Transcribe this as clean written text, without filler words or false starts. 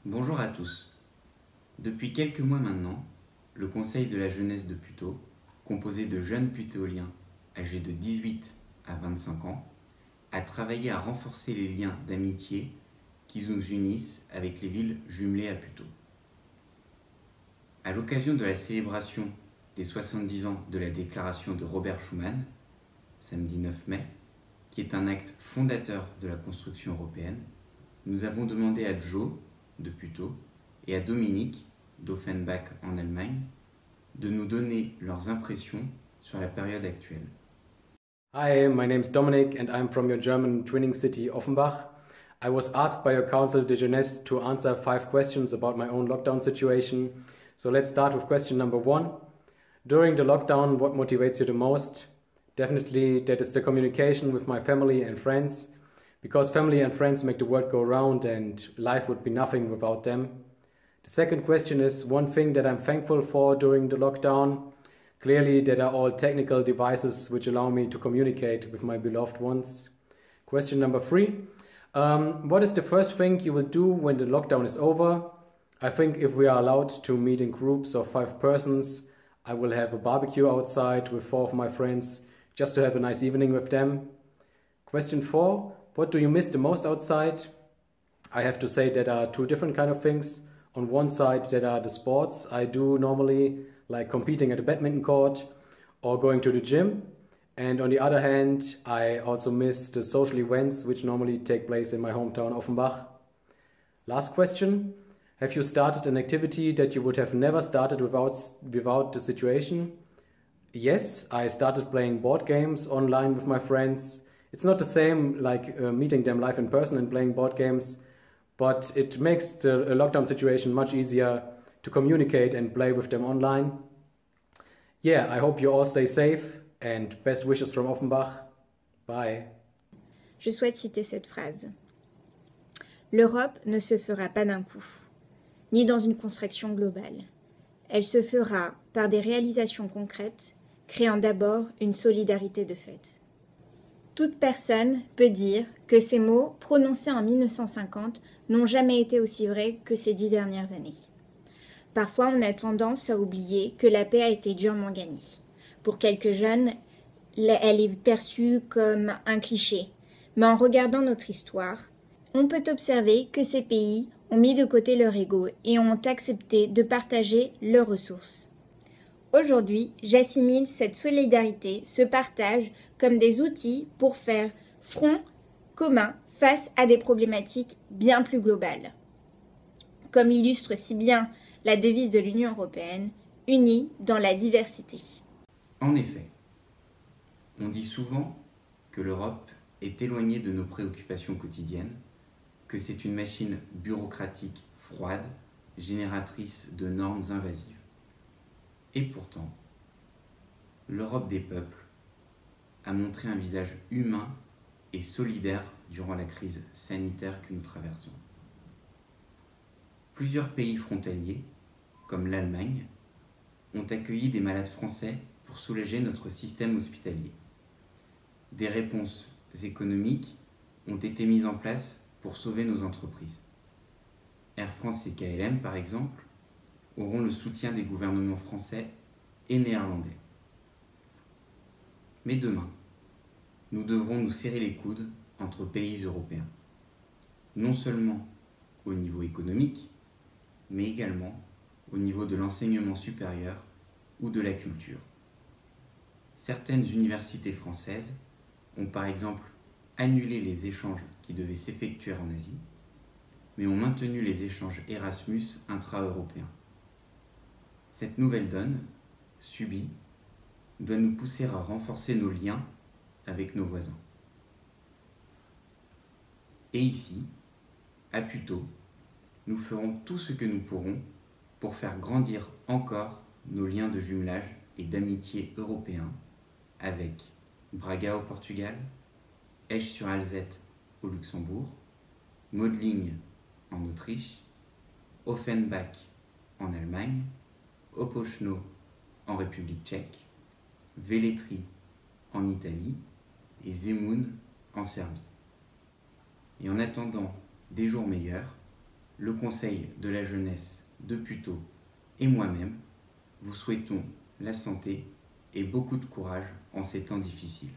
Bonjour à tous. Depuis quelques mois maintenant, le Conseil de la jeunesse de Puteaux, composé de jeunes putéoliens âgés de 18 à 25 ans, a travaillé à renforcer les liens d'amitié qui nous unissent avec les villes jumelées à Puteaux. À l'occasion de la célébration des 70 ans de la déclaration de Robert Schuman, samedi 9 mai, qui est un acte fondateur de la construction européenne, nous avons demandé à Joe, de Puteaux, et à Dominique, d'Offenbach en Allemagne, de nous donner leurs impressions sur la période actuelle. Hi, my name's Dominic and I'm from your German twinning city Offenbach. I was asked by your Council de Jeunesse to answer 5 questions about my own lockdown situation. So let's start with question number 1. During the lockdown, what motivates you the most? Definitely that is the communication with my family and friends, because family and friends make the world go round and life would be nothing without them. The second question is one thing that I'm thankful for during the lockdown. Clearly, there are all technical devices which allow me to communicate with my beloved ones. Question number 3. What is the first thing you will do when the lockdown is over? I think if we are allowed to meet in groups of 5 persons, I will have a barbecue outside with 4 of my friends just to have a nice evening with them. Question 4. What do you miss the most outside? I have to say there are 2 different kind of things. On one side, there are the sports I do normally, like competing at a badminton court or going to the gym. And on the other hand, I also miss the social events which normally take place in my hometown Offenbach. Last question. Have you started an activity that you would have never started without the situation? Yes, I started playing board games online with my friends. It's not the same like meeting them live in person and playing board games, but it makes the lockdown situation much easier to communicate and play with them online. Yeah, I hope you all stay safe and best wishes from Offenbach. Bye. Je souhaite citer cette phrase. L'Europe ne se fera pas d'un coup, ni dans une construction globale. Elle se fera par des réalisations concrètes, créant d'abord une solidarité de fait. Toute personne peut dire que ces mots, prononcés en 1950, n'ont jamais été aussi vrais que ces 10 dernières années. Parfois, on a tendance à oublier que la paix a été durement gagnée. Pour quelques jeunes, elle est perçue comme un cliché. Mais en regardant notre histoire, on peut observer que ces pays ont mis de côté leur ego et ont accepté de partager leurs ressources. Aujourd'hui, j'assimile cette solidarité, ce partage, comme des outils pour faire front commun face à des problématiques bien plus globales. Comme l'illustre si bien la devise de l'Union européenne, unie dans la diversité. En effet, on dit souvent que l'Europe est éloignée de nos préoccupations quotidiennes, que c'est une machine bureaucratique froide, génératrice de normes invasives. Et pourtant, l'Europe des peuples a montré un visage humain et solidaire durant la crise sanitaire que nous traversons. Plusieurs pays frontaliers, comme l'Allemagne, ont accueilli des malades français pour soulager notre système hospitalier. Des réponses économiques ont été mises en place pour sauver nos entreprises. Air France et KLM, par exemple, auront le soutien des gouvernements français et néerlandais. Mais demain, nous devrons nous serrer les coudes entre pays européens, non seulement au niveau économique, mais également au niveau de l'enseignement supérieur ou de la culture. Certaines universités françaises ont par exemple annulé les échanges qui devaient s'effectuer en Asie, mais ont maintenu les échanges Erasmus intra-européens. Cette nouvelle donne, subie, doit nous pousser à renforcer nos liens avec nos voisins. Et ici, à Puteaux, nous ferons tout ce que nous pourrons pour faire grandir encore nos liens de jumelage et d'amitié européens avec Braga au Portugal, Esch-sur-Alzette au Luxembourg, Mödling en Autriche, Offenbach en Allemagne, Opočno en République tchèque, Velletri en Italie et Zemun en Serbie. Et en attendant des jours meilleurs, le Conseil de la jeunesse de Puteaux et moi-même vous souhaitons la santé et beaucoup de courage en ces temps difficiles.